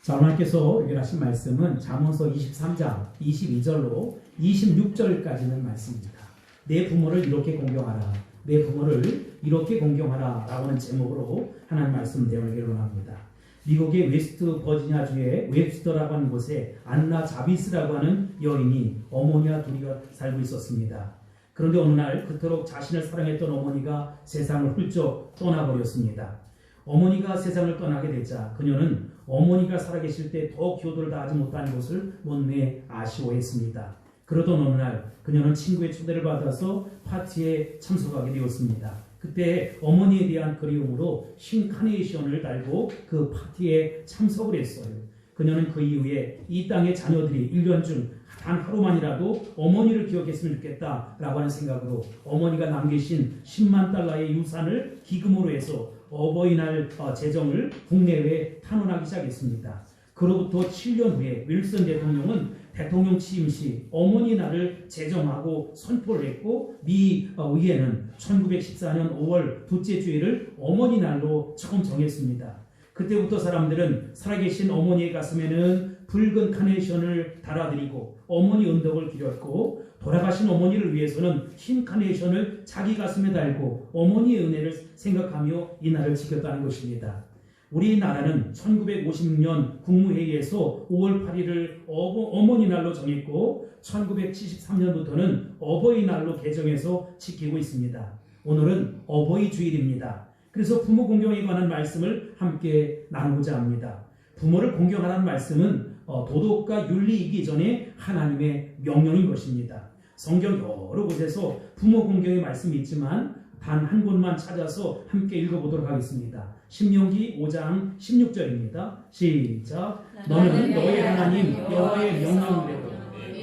자, 하나님께서 요구하신 말씀은 잠언서 23장 22절로 26절까지는 말씀입니다. 내 부모를 이렇게 공경하라, 내 부모를 이렇게 공경하라 라고 하는 제목으로 하나님 말씀 내용을 원합니다. 미국의 웨스트 버지니아주의 웹스터라고 하는 곳에 안나 자비스라고 하는 여인이 어머니와 둘이가 살고 있었습니다. 그런데 어느 날 그토록 자신을 사랑했던 어머니가 세상을 훌쩍 떠나버렸습니다. 어머니가 세상을 떠나게 되자 그녀는 어머니가 살아계실 때 더 기도를 다하지 못한 것을 못내 아쉬워했습니다. 그러던 어느 날 그녀는 친구의 초대를 받아서 파티에 참석하게 되었습니다. 그때 어머니에 대한 그리움으로 흰 카네이션을 달고 그 파티에 참석을 했어요. 그녀는 그 이후에 이 땅의 자녀들이 1년 중 단 하루만이라도 어머니를 기억했으면 좋겠다라고 하는 생각으로 어머니가 남기신 10만 달러의 유산을 기금으로 해서 어버이날 재정을 국내외에 탄원하기 시작했습니다. 그로부터 7년 후에 윌슨 대통령은 대통령 취임 시 어머니 날을 제정하고 선포를 했고 미 의회는 1914년 5월 둘째 주일을 어머니 날로 처음 정했습니다. 그때부터 사람들은 살아계신 어머니의 가슴에는 붉은 카네이션을 달아드리고 어머니 은덕을 기렸고 돌아가신 어머니를 위해서는 흰 카네이션을 자기 가슴에 달고 어머니의 은혜를 생각하며 이 날을 지켰다는 것입니다. 우리나라는 1956년 국무회의에서 5월 8일을 어머니 날로 정했고 1973년부터는 어버이날로 개정해서 지키고 있습니다. 오늘은 어버이 주일입니다. 그래서 부모 공경에 관한 말씀을 함께 나누고자 합니다. 부모를 공경하라는 말씀은 도덕과 윤리이기 전에 하나님의 명령인 것입니다. 성경 여러 곳에서 부모 공경의 말씀이 있지만 단 한 곳만 찾아서 함께 읽어보도록 하겠습니다. 신명기 5장 16절입니다. 시작. 너는 너의 하나님 여호와의 명령대로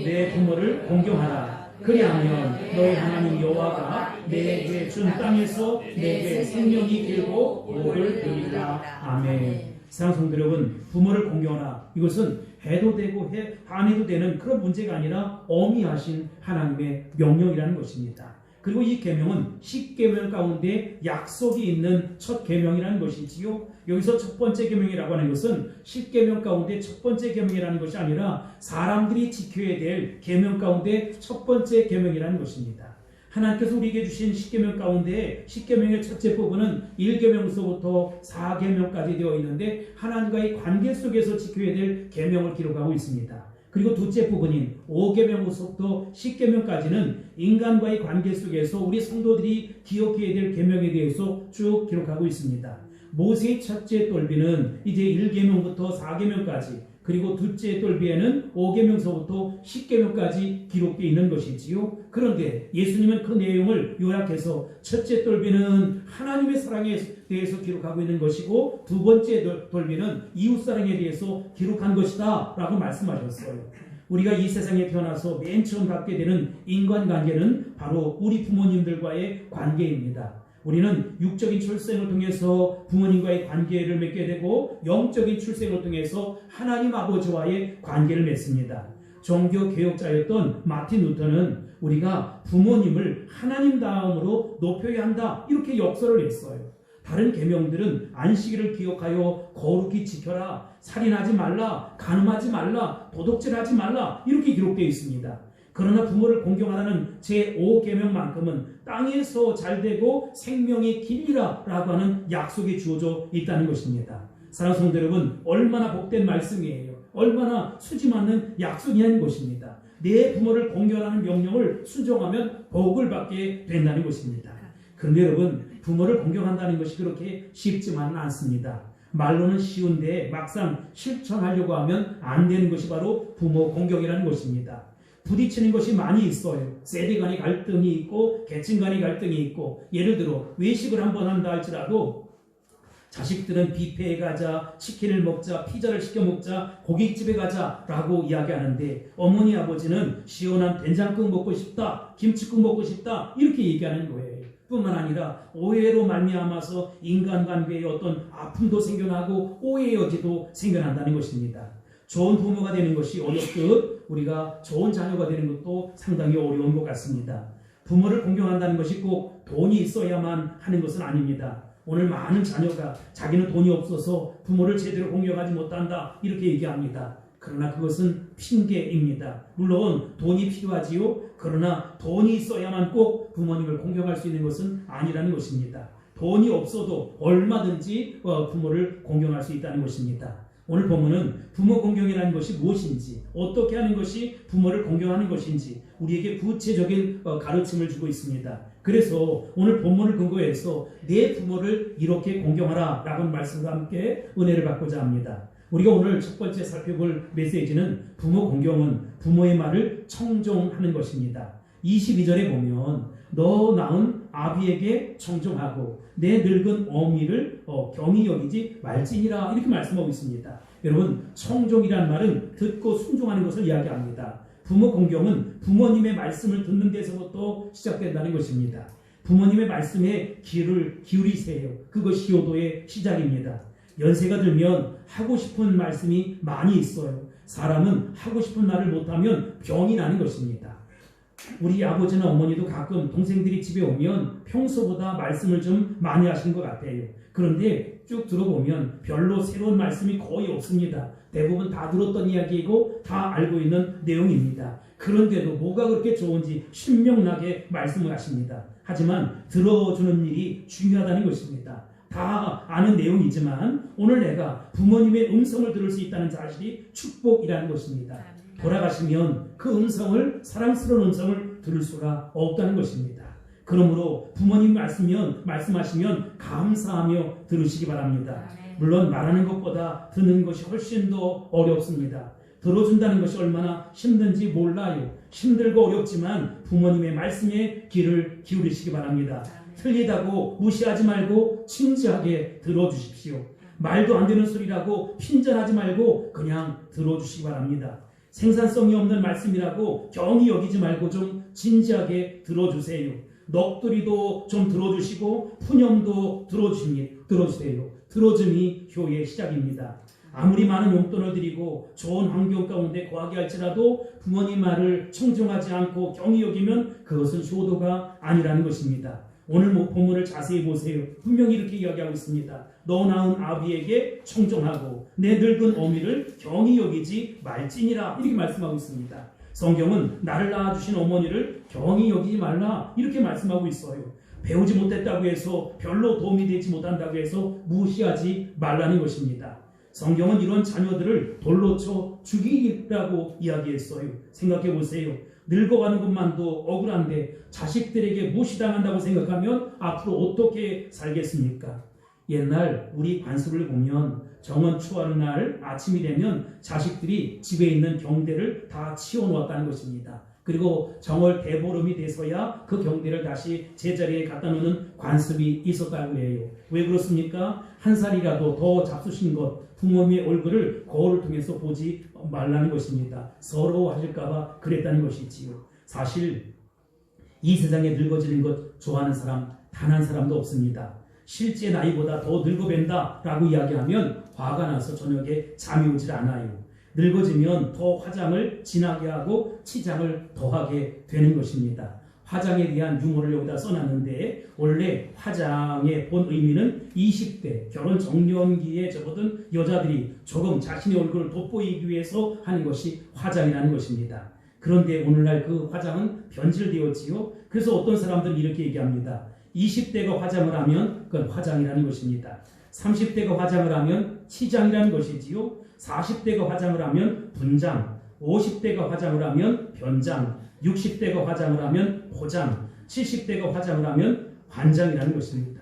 내 부모를 공경하라. 그리하면 너의 하나님 여호와가 내게 준 땅에서 내게 생명이 길고 복을 누리리라. 아멘. 사랑하는 성도 여러분, 부모를 공경하라. 이것은 해도 되고 안 해도 되는 그런 문제가 아니라 어미하신 하나님의 명령이라는 것입니다. 그리고 이 계명은 10계명 가운데 약속이 있는 첫 계명이라는 것이지요. 여기서 첫 번째 계명이라고 하는 것은 10계명 가운데 첫 번째 계명이라는 것이 아니라 사람들이 지켜야 될 계명 가운데 첫 번째 계명이라는 것입니다. 하나님께서 우리에게 주신 10계명 가운데 10계명의 첫째 부분은 1계명서부터 4계명까지 되어 있는데 하나님과의 관계 속에서 지켜야 될 계명을 기록하고 있습니다. 그리고 둘째 부분인 5계명서부터 10계명까지는 인간과의 관계 속에서 우리 성도들이 기억해야 될 계명에 대해서 쭉 기록하고 있습니다. 모세의 첫째 똘비는 이제 1계명부터 4계명까지 그리고 둘째 똘비에는 5계명서부터 10계명까지 기록되어 있는 것이지요. 그런데 예수님은 그 내용을 요약해서 첫째 똘비는 하나님의 사랑에 대해서 기록하고 있는 것이고 두 번째 똘비는 이웃사랑에 대해서 기록한 것이다 라고 말씀하셨어요. 우리가 이 세상에 태어나서 맨 처음 갖게 되는 인간관계는 바로 우리 부모님들과의 관계입니다. 우리는 육적인 출생을 통해서 부모님과의 관계를 맺게 되고 영적인 출생을 통해서 하나님 아버지와의 관계를 맺습니다. 종교 개혁자였던 마틴 루터는 우리가 부모님을 하나님 다음으로 높여야 한다 이렇게 역설을 했어요. 다른 계명들은 안식일을 기억하여 거룩히 지켜라, 살인하지 말라, 간음하지 말라, 도둑질하지 말라 이렇게 기록되어 있습니다. 그러나 부모를 공경하라는 제5계명만큼은 땅에서 잘되고 생명이 길리라 라고 하는 약속이 주어져 있다는 것입니다. 사랑하는 성도 여러분, 얼마나 복된 말씀이에요. 얼마나 수지 맞는 약속이라는 것입니다. 내 부모를 공경하는 명령을 순종하면 복을 받게 된다는 것입니다. 그런데 여러분, 부모를 공경한다는 것이 그렇게 쉽지만은 않습니다. 말로는 쉬운데 막상 실천하려고 하면 안 되는 것이 바로 부모 공경이라는 것입니다. 부딪히는 것이 많이 있어요. 세대 간의 갈등이 있고 계층 간의 갈등이 있고 예를 들어 외식을 한번 한다 할지라도 자식들은 뷔페에 가자, 치킨을 먹자, 피자를 시켜 먹자, 고깃집에 가자 라고 이야기하는데 어머니 아버지는 시원한 된장국 먹고 싶다, 김치국 먹고 싶다 이렇게 얘기하는 거예요. 뿐만 아니라 오해로 말미암아서 인간관계에 어떤 아픔도 생겨나고 오해의 여지도 생겨난다는 것입니다. 좋은 부모가 되는 것이 어렵듯 우리가 좋은 자녀가 되는 것도 상당히 어려운 것 같습니다. 부모를 공경한다는 것이 꼭 돈이 있어야만 하는 것은 아닙니다. 오늘 많은 자녀가 자기는 돈이 없어서 부모를 제대로 공경하지 못한다 이렇게 얘기합니다. 그러나 그것은 핑계입니다. 물론 돈이 필요하지요. 그러나 돈이 있어야만 꼭 부모님을 공경할 수 있는 것은 아니라는 것입니다. 돈이 없어도 얼마든지 부모를 공경할 수 있다는 것입니다. 오늘 본문은 부모 공경이라는 것이 무엇인지, 어떻게 하는 것이 부모를 공경하는 것인지 우리에게 구체적인 가르침을 주고 있습니다. 그래서 오늘 본문을 근거해서 내 부모를 이렇게 공경하라 라는 말씀과 함께 은혜를 받고자 합니다. 우리가 오늘 첫 번째 살펴볼 메시지는 부모 공경은 부모의 말을 청종하는 것입니다. 22절에 보면 너 낳은 아비에게 청종하고 내 늙은 어미를 경히 여기지 말지니라 이렇게 말씀하고 있습니다. 여러분, 청종이라는 말은 듣고 순종하는 것을 이야기합니다. 부모 공경은 부모님의 말씀을 듣는 데서부터 시작된다는 것입니다. 부모님의 말씀에 귀를 기울이세요. 그것이 효도의 시작입니다. 연세가 들면 하고 싶은 말씀이 많이 있어요. 사람은 하고 싶은 말을 못하면 병이 나는 것입니다. 우리 아버지나 어머니도 가끔 동생들이 집에 오면 평소보다 말씀을 좀 많이 하시는 것 같아요. 그런데 쭉 들어보면 별로 새로운 말씀이 거의 없습니다. 대부분 다 들었던 이야기이고 다 알고 있는 내용입니다. 그런데도 뭐가 그렇게 좋은지 신명나게 말씀을 하십니다. 하지만 들어주는 일이 중요하다는 것입니다. 다 아는 내용이지만 오늘 내가 부모님의 음성을 들을 수 있다는 사실이 축복이라는 것입니다. 돌아가시면 그 음성을, 사랑스러운 음성을 들을 수가 없다는 것입니다. 그러므로 부모님 말씀하시면 감사하며 들으시기 바랍니다. 물론 말하는 것보다 듣는 것이 훨씬 더 어렵습니다. 들어준다는 것이 얼마나 힘든지 몰라요. 힘들고 어렵지만 부모님의 말씀에 귀를 기울이시기 바랍니다. 틀리다고 무시하지 말고 진지하게 들어주십시오. 말도 안 되는 소리라고 핀잔하지 말고 그냥 들어주시기 바랍니다. 생산성이 없는 말씀이라고 경히 여기지 말고 좀 진지하게 들어주세요. 넋두리도 좀 들어주시고 푸념도 들어주세요. 들어줌이 효의 시작입니다. 아무리 많은 용돈을 드리고 좋은 환경 가운데 거하게 할지라도 부모님 말을 청종하지 않고 경히 여기면 그것은 효도가 아니라는 것입니다. 오늘 본문을 자세히 보세요. 분명히 이렇게 이야기하고 있습니다. 너 낳은 아비에게 청종하고 내 늙은 어미를 경히 여기지 말지니라 이렇게 말씀하고 있습니다. 성경은 나를 낳아주신 어머니를 경히 여기지 말라 이렇게 말씀하고 있어요. 배우지 못했다고 해서 별로 도움이 되지 못한다고 해서 무시하지 말라는 것입니다. 성경은 이런 자녀들을 돌로 쳐 죽이라고 이야기했어요. 생각해 보세요. 늙어가는 것만도 억울한데 자식들에게 무시당한다고 생각하면 앞으로 어떻게 살겠습니까? 옛날 우리 관습을 보면 정원 추워하는 날 아침이 되면 자식들이 집에 있는 경대를 다 치워놓았다는 것입니다. 그리고 정월 대보름이 돼서야 그 경대를 다시 제자리에 갖다 놓는 관습이 있었다고 해요. 왜 그렇습니까? 한 살이라도 더 잡수신 것, 부모님의 얼굴을 거울을 통해서 보지 말라는 것입니다. 서러워하실까봐 그랬다는 것이지요. 사실 이 세상에 늙어지는 것 좋아하는 사람 단 한 사람도 없습니다. 실제 나이보다 더 늙어뵌다 라고 이야기하면 화가 나서 저녁에 잠이 오질 않아요. 늙어지면 더 화장을 진하게 하고 치장을 더하게 되는 것입니다. 화장에 대한 유머를 여기다 써놨는데 원래 화장의 본 의미는 20대 결혼 정년기에 접어든 여자들이 조금 자신의 얼굴을 돋보이기 위해서 하는 것이 화장이라는 것입니다. 그런데 오늘날 그 화장은 변질되었지요. 그래서 어떤 사람들은 이렇게 얘기합니다. 20대가 화장을 하면 그건 화장이라는 것입니다. 30대가 화장을 하면 치장이라는 것이지요. 40대가 화장을 하면 분장, 50대가 화장을 하면 변장, 60대가 화장을 하면 포장, 70대가 화장을 하면 관장이라는 것입니다.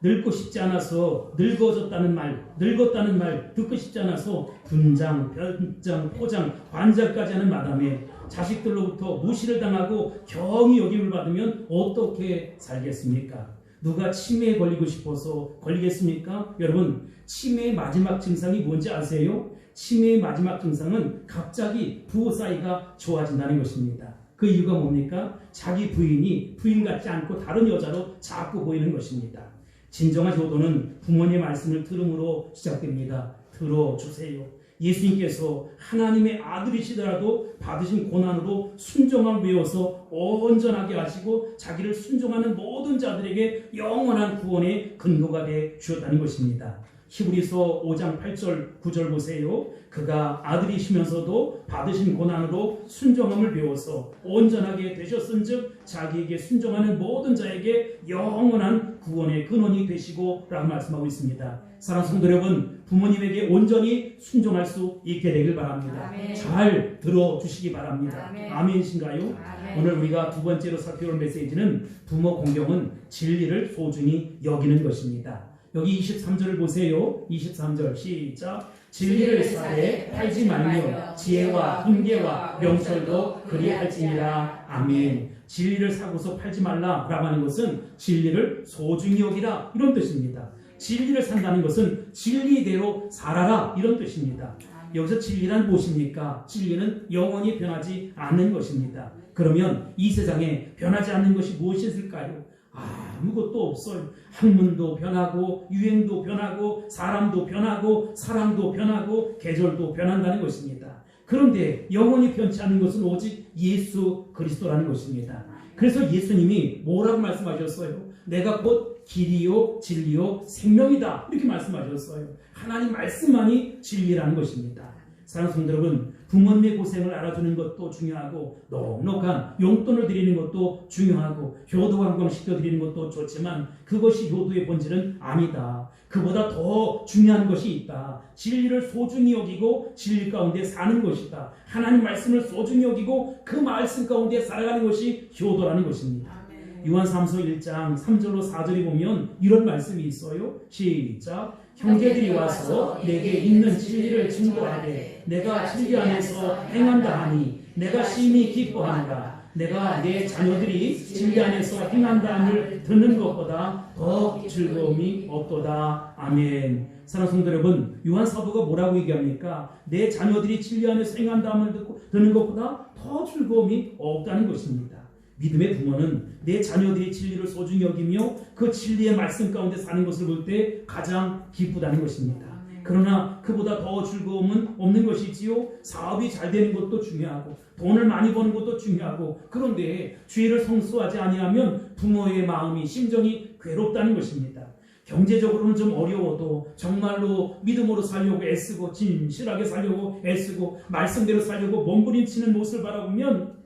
늙고 싶지 않아서 늙어졌다는 말, 늙었다는 말 듣고 싶지 않아서 분장, 변장, 포장, 관장까지 하는 마담에 자식들로부터 무시를 당하고 경히 여김을 받으면 어떻게 살겠습니까? 누가 치매에 걸리고 싶어서 걸리겠습니까? 여러분, 치매의 마지막 증상이 뭔지 아세요? 치매의 마지막 증상은 갑자기 부호 사이가 좋아진다는 것입니다. 그 이유가 뭡니까? 자기 부인이 부인 같지 않고 다른 여자로 자꾸 보이는 것입니다. 진정한 효도는 부모님의 말씀을 들음으로 시작됩니다. 들어주세요. 예수님께서 하나님의 아들이시더라도 받으신 고난으로 순종함을 배워서 온전하게 하시고 자기를 순종하는 모든 자들에게 영원한 구원의 근거가 되어 주었다는 것입니다. 히브리서 5장 8절 9절 보세요. 그가 아들이시면서도 받으신 고난으로 순종함을 배워서 온전하게 되셨은즉 자기에게 순종하는 모든 자에게 영원한 구원의 근원이 되시고 라고 말씀하고 있습니다. 사랑하는 성도 여러분, 부모님에게 온전히 순종할 수 있게 되길 바랍니다. 아멘. 잘 들어주시기 바랍니다. 아멘. 아멘이신가요? 아멘. 오늘 우리가 두 번째로 살펴볼 메시지는 부모 공경은 진리를 소중히 여기는 것입니다. 여기 23절을 보세요. 23절 시작. 진리를 사되 팔지 말며 지혜와 훈계와 명철도 그리할지니라. 아멘. 진리를 사고서 팔지 말라라고 하는 것은 진리를 소중히 여기라 이런 뜻입니다. 진리를 산다는 것은 진리대로 살아라 이런 뜻입니다. 여기서 진리란 무엇입니까? 진리는 영원히 변하지 않는 것입니다. 그러면 이 세상에 변하지 않는 것이 무엇이 있을까요? 아무것도 없어요. 학문도 변하고 유행도 변하고 사람도 변하고 사람도 변하고 계절도 변한다는 것입니다. 그런데 영원히 변치 않는 것은 오직 예수 그리스도라는 것입니다. 그래서 예수님이 뭐라고 말씀하셨어요? 내가 곧 길이요 진리요 생명이다 이렇게 말씀하셨어요. 하나님 말씀만이 진리라는 것입니다. 사랑하는 성도 여러분, 부모님의 고생을 알아주는 것도 중요하고 넉넉한 용돈을 드리는 것도 중요하고 효도 관광시켜 드리는 것도 좋지만 그것이 효도의 본질은 아니다. 그보다 더 중요한 것이 있다. 진리를 소중히 여기고 진리 가운데 사는 것이다. 하나님 말씀을 소중히 여기고 그 말씀 가운데 살아가는 것이 효도라는 것입니다. 요한삼서 1장 3절로 4절에 보면 이런 말씀이 있어요. 시작. 형제들이 와서 내게 있는 진리를 증거하되 내가 진리 안에서 행한다 하니 내가 심히 기뻐한다. 내가 내 자녀들이 진리 안에서 행한다함을 듣는 것보다 더 즐거움이 없도다. 아멘. 사랑하는 성도 여러분, 요한 사도가 뭐라고 얘기합니까? 내 자녀들이 진리 안에서 행한다함을 듣는 것보다 더 즐거움이 없다는 것입니다. 믿음의 부모는 내 자녀들이 진리를 소중히 여기며 그 진리의 말씀 가운데 사는 것을 볼 때 가장 기쁘다는 것입니다. 그러나 그보다 더 즐거움은 없는 것이지요. 사업이 잘 되는 것도 중요하고 돈을 많이 버는 것도 중요하고 그런데 주의를 성수하지 아니하면 부모의 마음이 심정이 괴롭다는 것입니다. 경제적으로는 좀 어려워도 정말로 믿음으로 살려고 애쓰고 진실하게 살려고 애쓰고 말씀대로 살려고 몸부림치는 모습을 바라보면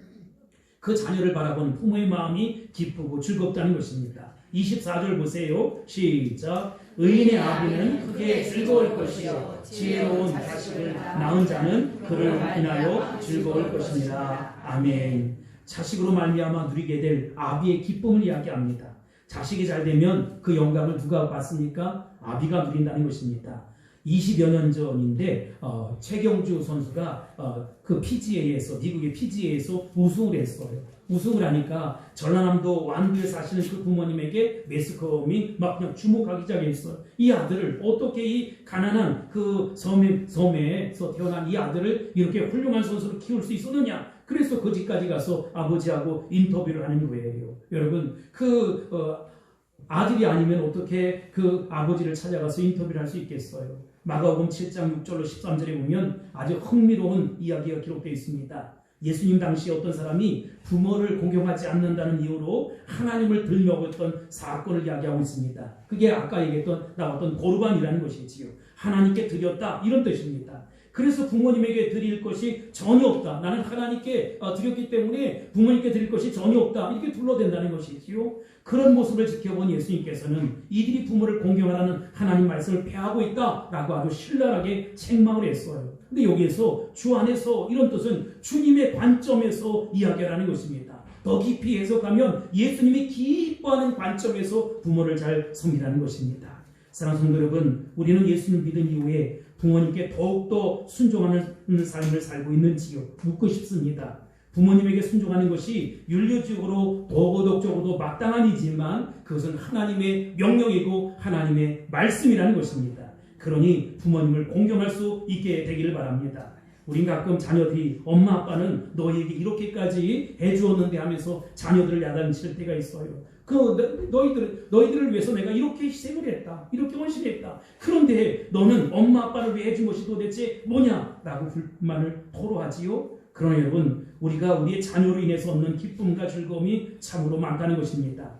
그 자녀를 바라보는 부모의 마음이 기쁘고 즐겁다는 것입니다. 24절 보세요. 시작. 의인의 아비는 크게 즐거울 것이요 지혜로운 자식을 낳은 자는 그를 인하여 즐거울 것입니다. 아멘. 자식으로 말미암아 누리게 될 아비의 기쁨을 이야기합니다. 자식이 잘 되면 그 영광을 누가 받습니까? 아비가 누린다는 것입니다. 20여 년 전인데 최경주 선수가 그 PGA에서 미국의 PGA에서 우승을 했어요. 우승을 하니까 전라남도 완도에 사시는 그 부모님에게 매스컴이 막 그냥 주목하기 시작했어요. 이 아들을 어떻게 이 가난한 그 섬에서 태어난 이 아들을 이렇게 훌륭한 선수로 키울 수 있었느냐? 그래서 그 집까지 가서 아버지하고 인터뷰를 하는 거예요. 여러분 아들이 아니면 어떻게 그 아버지를 찾아가서 인터뷰를 할 수 있겠어요? 마가복음 7장 6절로 13절에 보면 아주 흥미로운 이야기가 기록되어 있습니다. 예수님 당시에 어떤 사람이 부모를 공경하지 않는다는 이유로 하나님을 들먹였던 사건을 이야기하고 있습니다. 그게 아까 나왔던 고르반이라는 것이지요. 하나님께 드렸다 이런 뜻입니다. 그래서 부모님에게 드릴 것이 전혀 없다. 나는 하나님께 드렸기 때문에 부모님께 드릴 것이 전혀 없다. 이렇게 둘러댄다는 것이지요. 그런 모습을 지켜본 예수님께서는 이들이 부모를 공경하라는 하나님 말씀을 폐하고 있다라고 아주 신랄하게 책망을 했어요. 근데 여기에서 주 안에서 이런 뜻은 주님의 관점에서 이야기하라는 것입니다. 더 깊이 해석하면 예수님이 기뻐하는 관점에서 부모를 잘 섬기라는 것입니다. 사랑하는 성도 여러분, 우리는 예수님을 믿은 이후에 부모님께 더욱더 순종하는 삶을 살고 있는지요? 묻고 싶습니다. 부모님에게 순종하는 것이 윤리적으로 도덕적으로도 마땅한 이지만 그것은 하나님의 명령이고 하나님의 말씀이라는 것입니다. 그러니 부모님을 공경할 수 있게 되기를 바랍니다. 우린 가끔 자녀들이 엄마 아빠는 너희에게 이렇게까지 해주었는데 하면서 자녀들을 야단칠 때가 있어요. 너희들을 위해서 내가 이렇게 희생을 했다. 이렇게 헌신했다. 그런데 너는 엄마 아빠를 위해 해준 것이 도대체 뭐냐? 라고 불만을 토로하지요. 그러나 여러분, 우리가 우리의 자녀로 인해서 얻는 기쁨과 즐거움이 참으로 많다는 것입니다.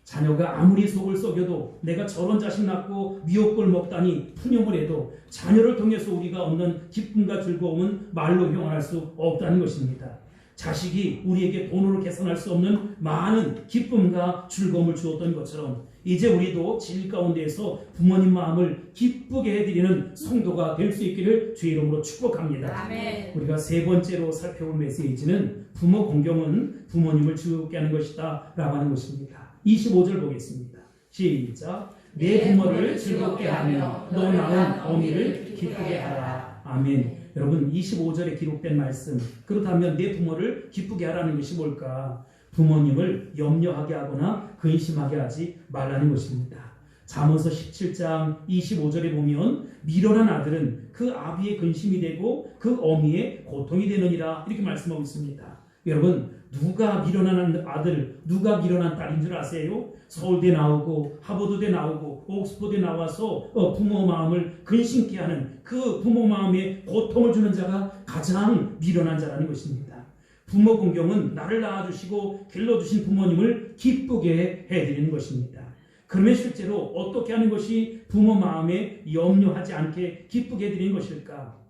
자녀가 아무리 속을 썩여도 내가 저런 자식 낳고 미역국을 먹다니 푸념을 해도 자녀를 통해서 우리가 얻는 기쁨과 즐거움은 말로 형언할 수 없다는 것입니다. 자식이 우리에게 돈으로 계산할 수 없는 많은 기쁨과 즐거움을 주었던 것처럼 이제 우리도 진리 가운데에서 부모님 마음을 기쁘게 해드리는 성도가 될 수 있기를 주의 이름으로 축복합니다. 아멘. 우리가 세 번째로 살펴볼 메시지는 부모 공경은 부모님을 즐겁게 하는 것이다 라고 하는 것입니다. 25절 보겠습니다. 시작. 내 부모를 즐겁게 하며 너 낳은 어미를 기쁘게 하라. 아멘. 여러분, 25절에 기록된 말씀, 그렇다면 내 부모를 기쁘게 하라는 것이 뭘까? 부모님을 염려하게 하거나 근심하게 하지 말라는 것입니다. 잠언서 17장 25절에 보면 미련한 아들은 그 아비의 근심이 되고 그 어미의 고통이 되느니라, 이렇게 말씀하고 있습니다. 여러분, 누가 미련한 아들, 누가 미련한 딸인 줄 아세요? 서울대 나오고 하버드대 나오고 옥스퍼드에 나와서 부모 마음을 근심케 하는 그 부모 마음에 고통을 주는 자가 가장 미련한 자라는 것입니다. 부모 공경은 나를 낳아주시고 길러주신 부모님을 기쁘게 해드리는 것입니다. 그러면 실제로 어떻게 하는 것이 부모 마음에 염려하지 않게 기쁘게 해드리는 것일까?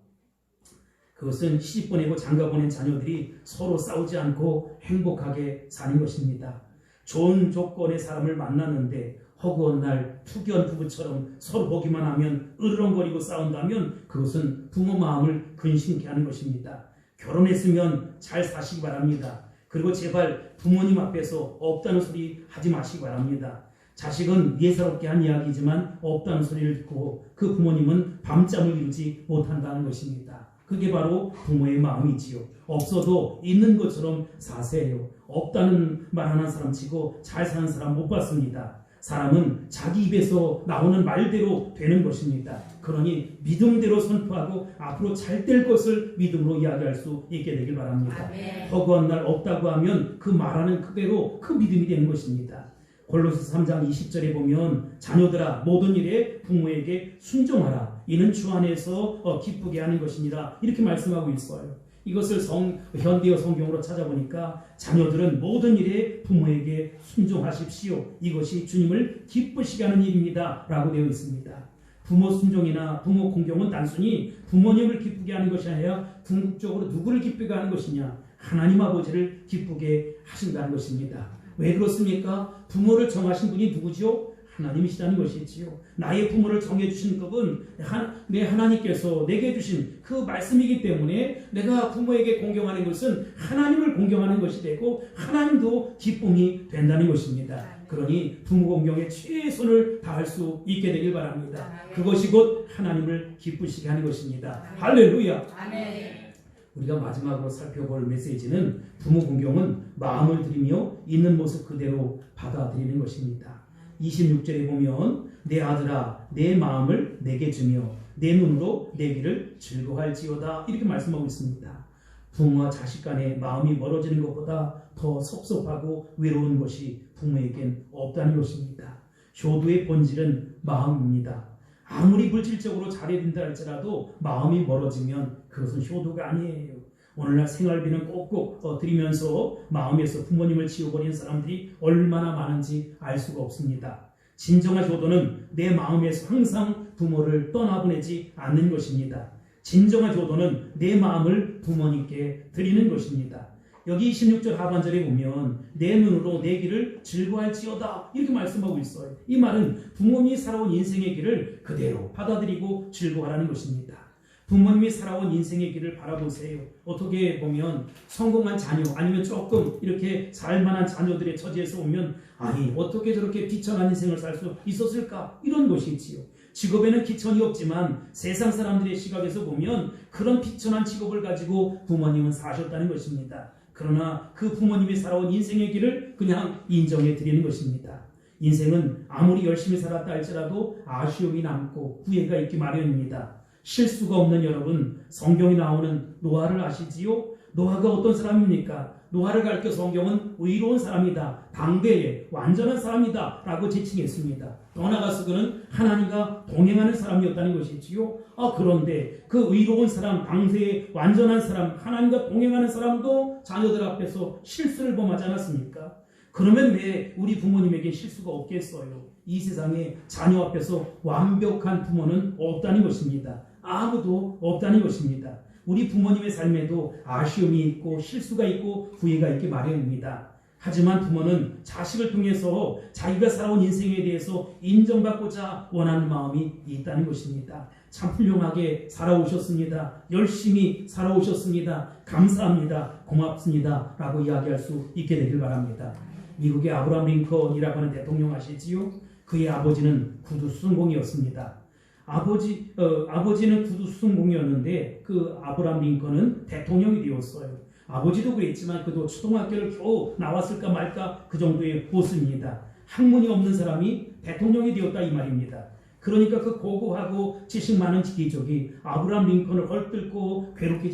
그것은 시집 보내고 장가 보낸 자녀들이 서로 싸우지 않고 행복하게 사는 것입니다. 좋은 조건의 사람을 만났는데 허구한 날 투견 부부처럼 서로 보기만 하면 으르렁거리고 싸운다면 그것은 부모 마음을 근심케 하는 것입니다. 결혼했으면 잘 사시기 바랍니다. 그리고 제발 부모님 앞에서 없다는 소리 하지 마시기 바랍니다. 자식은 예사롭게 한 이야기지만 없다는 소리를 듣고 그 부모님은 밤잠을 이루지 못한다는 것입니다. 그게 바로 부모의 마음이지요. 없어도 있는 것처럼 사세요. 없다는 말하는 사람 치고 잘 사는 사람 못 봤습니다. 사람은 자기 입에서 나오는 말대로 되는 것입니다. 그러니 믿음대로 선포하고 앞으로 잘 될 것을 믿음으로 이야기할 수 있게 되길 바랍니다. 허구한 날 없다고 하면 그 말하는 그대로 그 믿음이 되는 것입니다. 골로새 3장 20절에 보면 자녀들아 모든 일에 부모에게 순종하라. 이는 주 안에서 기쁘게 하는 것이니라. 이렇게 말씀하고 있어요. 이것을 현대어 성경으로 찾아보니까 자녀들은 모든 일에 부모에게 순종하십시오. 이것이 주님을 기쁘시게 하는 일입니다. 라고 되어 있습니다. 부모 순종이나 부모 공경은 단순히 부모님을 기쁘게 하는 것이 아니라 궁극적으로 누구를 기쁘게 하는 것이냐? 하나님 아버지를 기쁘게 하신다는 것입니다. 왜 그렇습니까? 부모를 정하신 분이 누구죠? 하나님이시라는 것이지요. 나의 부모를 정해주신 그분, 내 하나님께서 내게 주신 그 말씀이기 때문에 내가 부모에게 공경하는 것은 하나님을 공경하는 것이 되고 하나님도 기쁨이 된다는 것입니다. 그러니 부모 공경에 최선을 다할 수 있게 되길 바랍니다. 그것이 곧 하나님을 기쁘시게 하는 것입니다. 할렐루야. 아멘. 우리가 마지막으로 살펴볼 메시지는 부모 공경은 마음을 들이며 있는 모습 그대로 받아들이는 것입니다. 26절에 보면 내 아들아 내 마음을 내게 주며 내 눈으로 내 길을 즐거워할지어다, 이렇게 말씀하고 있습니다. 부모와 자식 간의 마음이 멀어지는 것보다 더 섭섭하고 외로운 것이 부모에겐 없다는 것입니다. 효도의 본질은 마음입니다. 아무리 물질적으로 잘해준다 할지라도 마음이 멀어지면 그것은 효도가 아니에요. 오늘날 생활비는 꼭꼭 드리면서 마음에서 부모님을 지워버린 사람들이 얼마나 많은지 알 수가 없습니다. 진정한 효도는 내 마음에서 항상 부모를 떠나보내지 않는 것입니다. 진정한 효도는 내 마음을 부모님께 드리는 것입니다. 여기 26절 하반절에 보면 내 눈으로 내 길을 즐거워할지어다, 이렇게 말씀하고 있어요. 이 말은 부모님이 살아온 인생의 길을 그대로 받아들이고 즐거워하라는 것입니다. 부모님이 살아온 인생의 길을 바라보세요. 어떻게 보면 성공한 자녀 아니면 조금 이렇게 살만한 자녀들의 처지에서 오면 아니 어떻게 저렇게 비천한 인생을 살 수 있었을까, 이런 것이 있지요. 직업에는 기천이 없지만 세상 사람들의 시각에서 보면 그런 비천한 직업을 가지고 부모님은 사셨다는 것입니다. 그러나 그 부모님이 살아온 인생의 길을 그냥 인정해 드리는 것입니다. 인생은 아무리 열심히 살았다 할지라도 아쉬움이 남고 후회가 있기 마련입니다. 실수가 없는 여러분, 성경에 나오는 노아를 아시지요? 노아가 어떤 사람입니까? 노아를 가르쳐 성경은 의로운 사람이다, 당대의 완전한 사람이다 라고 지칭했습니다. 더 나아가서 그는 하나님과 동행하는 사람이었다는 것이지요. 그런데 그 의로운 사람, 당대의 완전한 사람, 하나님과 동행하는 사람도 자녀들 앞에서 실수를 범하지 않았습니까? 그러면 왜 우리 부모님에게 실수가 없겠어요? 이 세상에 자녀 앞에서 완벽한 부모는 없다는 것입니다. 아무도 없다는 것입니다. 우리 부모님의 삶에도 아쉬움이 있고 실수가 있고 후회가 있기 마련입니다. 하지만 부모는 자식을 통해서 자기가 살아온 인생에 대해서 인정받고자 원하는 마음이 있다는 것입니다. 참 훌륭하게 살아오셨습니다. 열심히 살아오셨습니다. 감사합니다. 고맙습니다. 라고 이야기할 수 있게 되길 바랍니다. 미국의 아브라함 링컨이라고 하는 대통령 아시지요? 그의 아버지는 구두 수송공이었습니다. 아버지는 구두 수송공이었는데 그 아브라함 링컨은 대통령이 되었어요. 아버지도 그랬지만 그도 초등학교를 겨우 나왔을까 말까 그 정도의 모습입니다. 학문이 없는 사람이 대통령이 되었다 이 말입니다. 그러니까 그 고고하고 지식 많은 기족이 아브라함 링컨을 헐뜯고 괴롭히기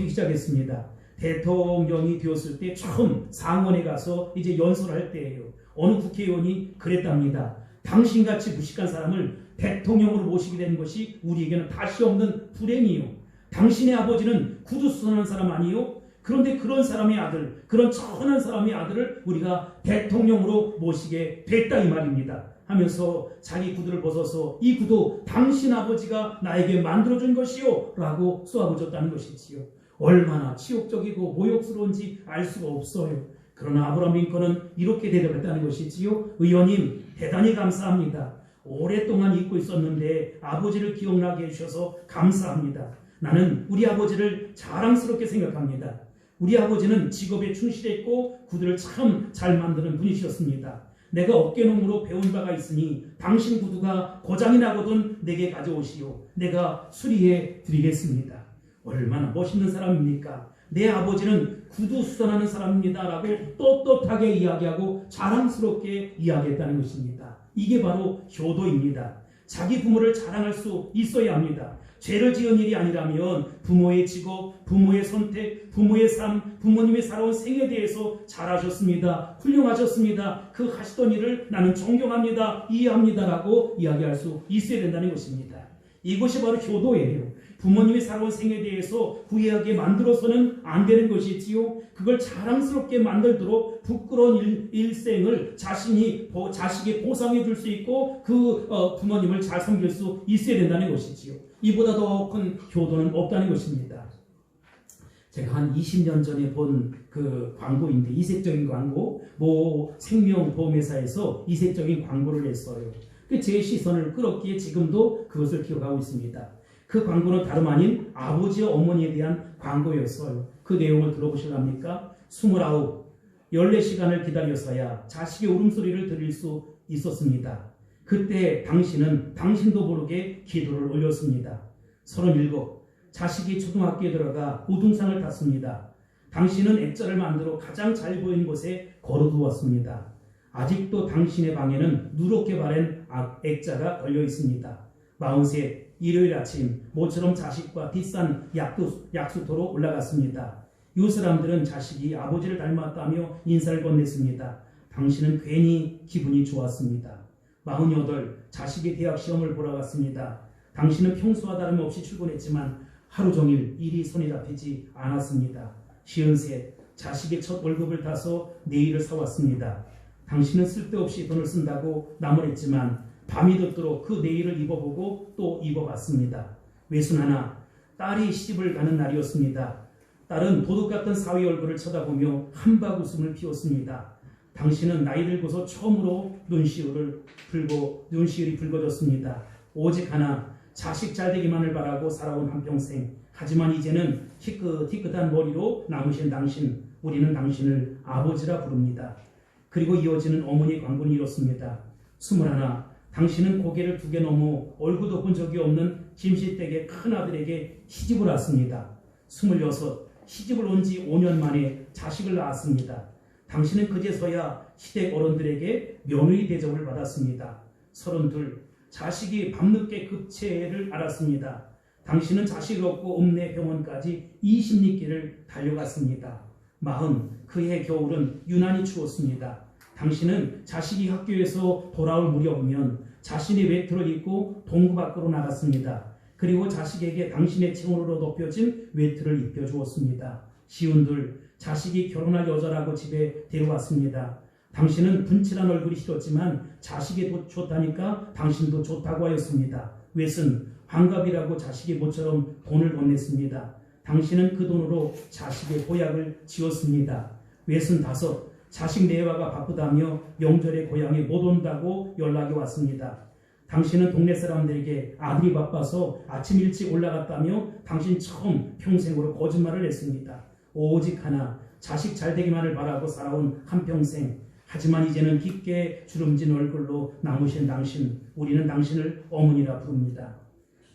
시작했습니다. 대통령이 되었을 때 처음 상원에 가서 이제 연설할 때예요. 어느 국회의원이 그랬답니다. 당신같이 무식한 사람을 대통령으로 모시게 되는 것이 우리에게는 다시 없는 불행이요. 당신의 아버지는 구두순한 사람 아니요? 그런데 그런 사람의 아들, 그런 천한 사람의 아들을 우리가 대통령으로 모시게 됐다 이 말입니다. 하면서 자기 구두를 벗어서 이 구두 당신 아버지가 나에게 만들어준 것이요 라고 쏘아붙였다는 것이지요. 얼마나 치욕적이고 모욕스러운지 알 수가 없어요. 그러나 아브라함 링컨은 이렇게 대답했다는 것이지요. 의원님 대단히 감사합니다. 오랫동안 잊고 있었는데 아버지를 기억나게 해주셔서 감사합니다. 나는 우리 아버지를 자랑스럽게 생각합니다. 우리 아버지는 직업에 충실했고 구두를 참 잘 만드는 분이셨습니다. 내가 어깨농으로 배운 바가 있으니 당신 구두가 고장이 나거든 내게 가져오시오. 내가 수리해 드리겠습니다. 얼마나 멋있는 사람입니까? 내 아버지는 구두 수선하는 사람입니다 라고 떳떳하게 이야기하고 자랑스럽게 이야기했다는 것입니다. 이게 바로 효도입니다. 자기 부모를 자랑할 수 있어야 합니다. 죄를 지은 일이 아니라면 부모의 직업, 부모의 선택, 부모의 삶, 부모님의 살아온 생에 대해서 잘하셨습니다. 훌륭하셨습니다. 그 하시던 일을 나는 존경합니다. 이해합니다 라고 이야기할 수 있어야 된다는 것입니다. 이것이 바로 효도예요. 부모님이 살아온 생에 대해서 후회하게 만들어서는 안 되는 것이지요. 그걸 자랑스럽게 만들도록 부끄러운 일생을 자식이 보상해 줄 수 있고 그 부모님을 잘 섬길 수 있어야 된다는 것이지요. 이보다 더 큰 효도는 없다는 것입니다. 제가 한 20년 전에 본 그 광고인데 이색적인 광고, 모 생명보험회사에서 이색적인 광고를 했어요. 제 시선을 끌었기에 지금도 그것을 기억하고 있습니다. 그 광고는 다름 아닌 아버지와 어머니에 대한 광고였어요. 그 내용을 들어보실랍니까? 14시간을 기다려서야 자식의 울음소리를 들을 수 있었습니다. 그때 당신은 당신도 모르게 기도를 올렸습니다. 37, 자식이 초등학교에 들어가 우등상을 탔습니다. 당신은 액자를 만들어 가장 잘 보이는 곳에 걸어두었습니다. 아직도 당신의 방에는 누렇게 바랜 액자가 걸려 있습니다. 43, 일요일 아침 모처럼 자식과 비싼 약수터로 올라갔습니다. 이 사람들은 자식이 아버지를 닮았다며 인사를 건넸습니다. 당신은 괜히 기분이 좋았습니다. 48, 자식이 대학 시험을 보러 갔습니다. 당신은 평소와 다름없이 출근했지만 하루 종일 일이 손에 잡히지 않았습니다. 53, 자식의 첫 월급을 타서 네일을 사왔습니다. 당신은 쓸데없이 돈을 쓴다고 나무랬지만 밤이 늦도록 그 네일을 입어보고 또 입어봤습니다. 외순 하나, 딸이 시집을 가는 날이었습니다. 딸은 도둑같은 사위 얼굴을 쳐다보며 한박 웃음을 피웠습니다. 당신은 나이 들고서 처음으로 눈시울이 붉어졌습니다. 오직 하나, 자식 잘되기만을 바라고 살아온 한평생. 하지만 이제는 희끗희끗한 머리로 남으신 당신, 우리는 당신을 아버지라 부릅니다. 그리고 이어지는 어머니 광고는 이렇습니다. 21, 당신은 고개를 2개 넘어 얼굴도 본 적이 없는 짐시댁의 큰아들에게 시집을 왔습니다. 26, 시집을 온 지 5년 만에 자식을 낳았습니다. 당신은 그제서야 시댁 어른들에게 며느리 대접을 받았습니다. 32, 자식이 밤늦게 급체를 알았습니다. 당신은 자식을 얻고 읍내 병원까지 20리길을 달려갔습니다. 그해 겨울은 유난히 추웠습니다. 당신은 자식이 학교에서 돌아올 무렵이면 자신의 외투를 입고 동구 밖으로 나갔습니다. 그리고 자식에게 당신의 체온으로 덮여진 외투를 입혀주었습니다. 시운들 자식이 결혼할 여자라고 집에 데려왔습니다. 당신은 분칠한 얼굴이 싫었지만 자식이 좋다니까 당신도 좋다고 하였습니다. 웻은 환갑이라고 자식이 모처럼 돈을 보냈습니다. 당신은 그 돈으로 자식의 보약을 지었습니다. 웻은 5, 자식 내외가 바쁘다며 명절에 고향에 못 온다고 연락이 왔습니다. 당신은 동네 사람들에게 아들이 바빠서 아침 일찍 올라갔다며 당신 처음 평생으로 거짓말을 했습니다. 오직 하나, 자식 잘되기만을 바라고 살아온 한평생. 하지만 이제는 깊게 주름진 얼굴로 남으신 당신, 우리는 당신을 어머니라 부릅니다.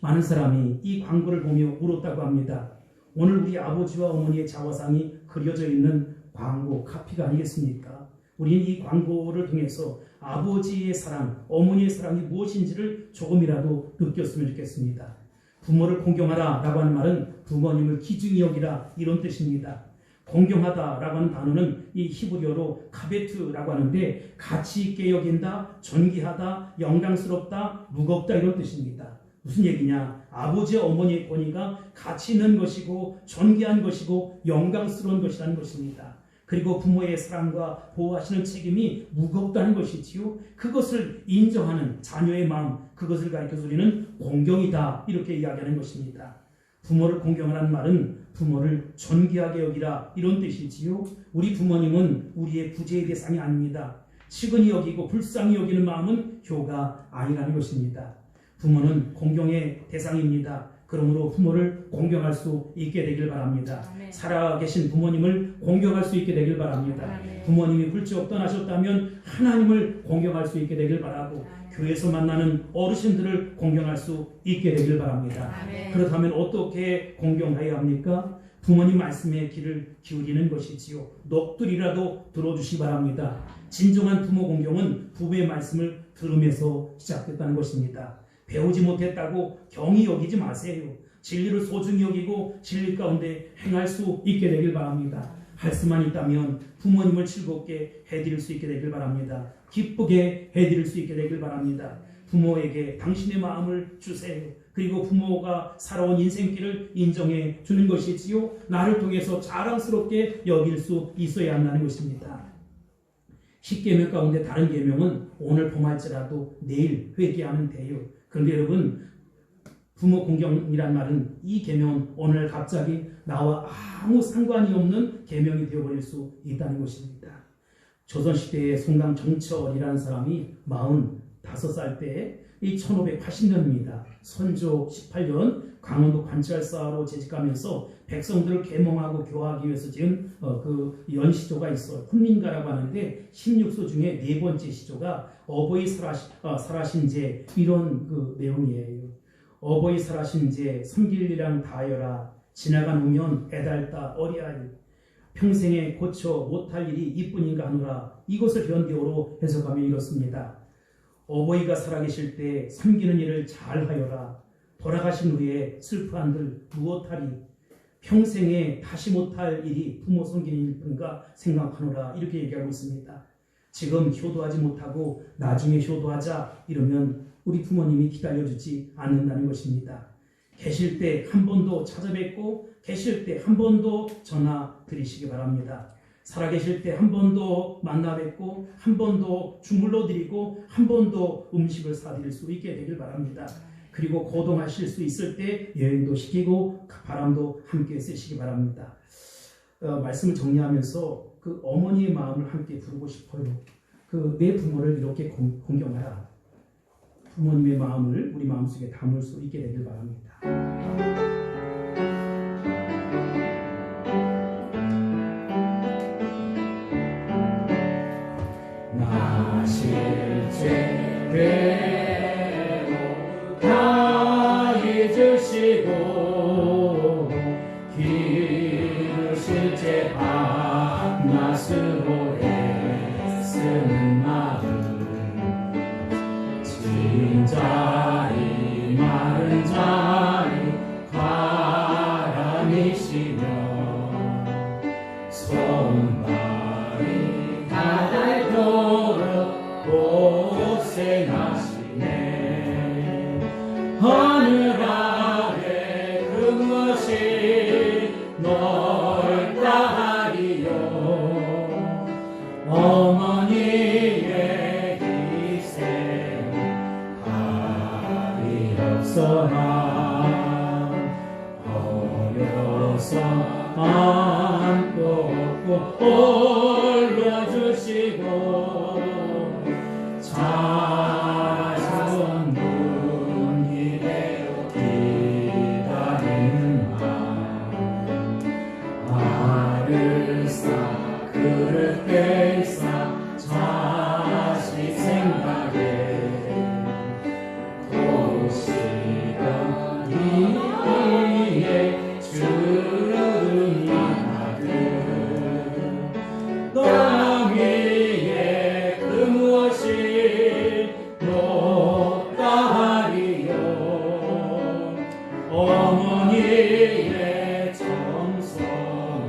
많은 사람이 이 광고를 보며 울었다고 합니다. 오늘 우리 아버지와 어머니의 자화상이 그려져 있는 광고 카피가 아니겠습니까? 우리는 이 광고를 통해서 아버지의 사랑, 어머니의 사랑이 무엇인지를 조금이라도 느꼈으면 좋겠습니다. 부모를 공경하라 라고 하는 말은 부모님을 귀중히 여기라 이런 뜻입니다. 공경하다 라고 하는 단어는 이 히브리어로 카베트라고 하는데 가치 있게 여긴다, 존귀하다, 영광스럽다, 무겁다 이런 뜻입니다. 무슨 얘기냐? 아버지 어머니의 권위가 가치 있는 것이고 존귀한 것이고 영광스러운 것이라는 것입니다. 그리고 부모의 사랑과 보호하시는 책임이 무겁다는 것이지요. 그것을 인정하는 자녀의 마음, 그것을 가르쳐서 우리는 공경이다 이렇게 이야기하는 것입니다. 부모를 공경하라는 말은 부모를 존귀하게 여기라 이런 뜻이지요. 우리 부모님은 우리의 구제의 대상이 아닙니다. 측은히 여기고 불쌍히 여기는 마음은 효가 아니라는 것입니다. 부모는 공경의 대상입니다. 그러므로 부모를 공경할 수 있게 되길 바랍니다. 아멘. 살아계신 부모님을 공경할 수 있게 되길 바랍니다. 아멘. 부모님이 훌쩍 떠나셨다면 하나님을 공경할 수 있게 되길 바라고 아멘. 교회에서 만나는 어르신들을 공경할 수 있게 되길 바랍니다. 아멘. 그렇다면 어떻게 공경해야 합니까? 부모님 말씀에 귀를 기울이는 것이지요. 넋두리라도 들어주시 바랍니다. 진정한 부모 공경은 부부의 말씀을 들으면서 시작됐다는 것입니다. 배우지 못했다고 경히 여기지 마세요. 진리를 소중히 여기고 진리 가운데 행할 수 있게 되길 바랍니다. 할 수만 있다면 부모님을 즐겁게 해드릴 수 있게 되길 바랍니다. 기쁘게 해드릴 수 있게 되길 바랍니다. 부모에게 당신의 마음을 주세요. 그리고 부모가 살아온 인생길을 인정해 주는 것이지요. 나를 통해서 자랑스럽게 여길 수 있어야 한다는 것입니다. 10계명 가운데 다른 계명은 오늘 범할지라도 내일 회개하면 돼요. 그런데 여러분, 부모 공경이란 말은 이 계명은 오늘 갑자기 나와 아무 상관이 없는 계명이 되어버릴 수 있다는 것입니다. 조선시대의 송강 정철이라는 사람이 45살 때 이 1580년입니다. 선조 18년 강원도 관찰사로 재직하면서 백성들을 계몽하고 교화하기 위해서 지은 그 연시조가 있어요. 훈민가라고 하는데 16소 중에 4번째 시조가 어버이 살아신제 이런 그 내용이에요. 어버이 살아신제 섬길리랑 다하여라. 지나간 후면 애달다 어리아이. 평생에 고쳐 못할 일이 이뿐인가 하노라. 이것을 현대어로 해석하면 이렇습니다. 어버이가 살아계실 때 섬기는 일을 잘하여라. 돌아가신 후에 슬퍼한들 무엇하리. 평생에 다시 못할 일이 부모 섬기는 일뿐인가 생각하노라. 이렇게 얘기하고 있습니다. 지금 효도하지 못하고 나중에 효도하자 이러면 우리 부모님이 기다려주지 않는다는 것입니다. 계실 때 한 번도 찾아뵙고 계실 때 한 번도 전화 드리시기 바랍니다. 살아계실 때 한 번도 만나 뵙고 한 번도 주물러 드리고 한 번도 음식을 사드릴 수 있게 되길 바랍니다. 그리고 고동하실 수 있을 때 여행도 시키고 바람도 함께 쓰시기 바랍니다. 말씀을 정리하면서 그 어머니의 마음을 함께 부르고 싶어요. 내 부모를 이렇게 공경하라. 부모님의 마음을 우리 마음속에 담을 수 있게 되길 바랍니다. 나 실제 괴로 다 잊으시고 길 실제 밤낮으로 애쓰는 마음 진짜 주셔서 마음도 없고 올려주시고 찾아온 분 이대로 기다리는 말을 쌓아 그릇 뺄싸 자식 생각에 도시가 이에 주름이 나듯 땅 위에 그 무엇이 높다 하리요 어머니의 정성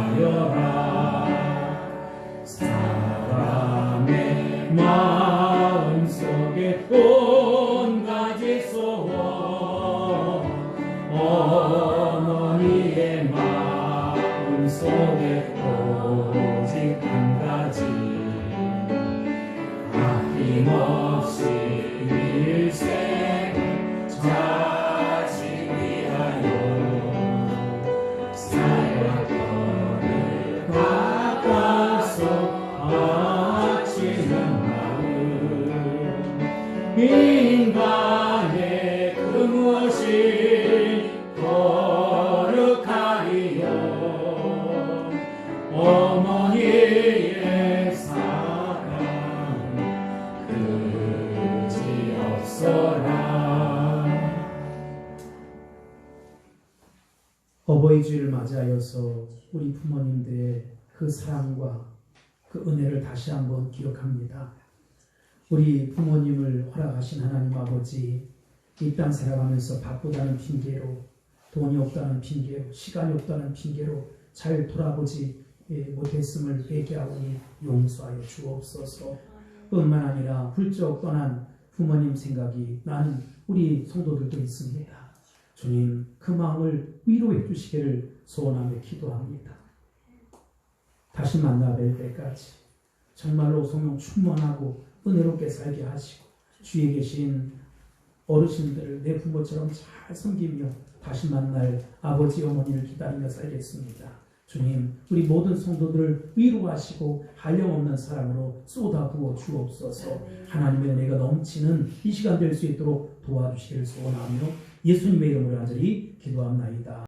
지극하여라 사람의 마음속에 온 가지 소원 어머니의 마음속에 오직 한 가지 아낌없이 일생 자식 위하여 사역거를 가까이서 바치는 마음 인간의 그 무엇이 거룩하리요 어머니의 사랑 그지없어라. 어버이 주일을 맞이하여서 우리 부모님들의 그 사랑과 그 은혜를 다시 한번 기억합니다. 우리 부모님을 허락하신 하나님 아버지 이 땅 살아가면서 바쁘다는 핑계로 돈이 없다는 핑계로 시간이 없다는 핑계로 잘 돌아보지 못했음을 회개하오니 용서하여 주옵소서. 뿐만 아니라 훌쩍 떠난 부모님 생각이 나는 우리 성도들도 있습니다. 주님 그 마음을 위로해 주시기를 소원하며 기도합니다. 다시 만나 뵐 때까지 정말로 성령 충만하고 은혜롭게 살게 하시고 주위에 계신 어르신들을 내 부모처럼 잘 섬기며 다시 만날 아버지 어머니를 기다리며 살겠습니다. 주님 우리 모든 성도들을 위로하시고 한량없는 사랑으로 쏟아부어 주옵소서. 하나님의 은혜가 넘치는 이 시간 될 수 있도록 도와주시기를 소원하며 예수님의 이름으로 간절히 기도합나이다.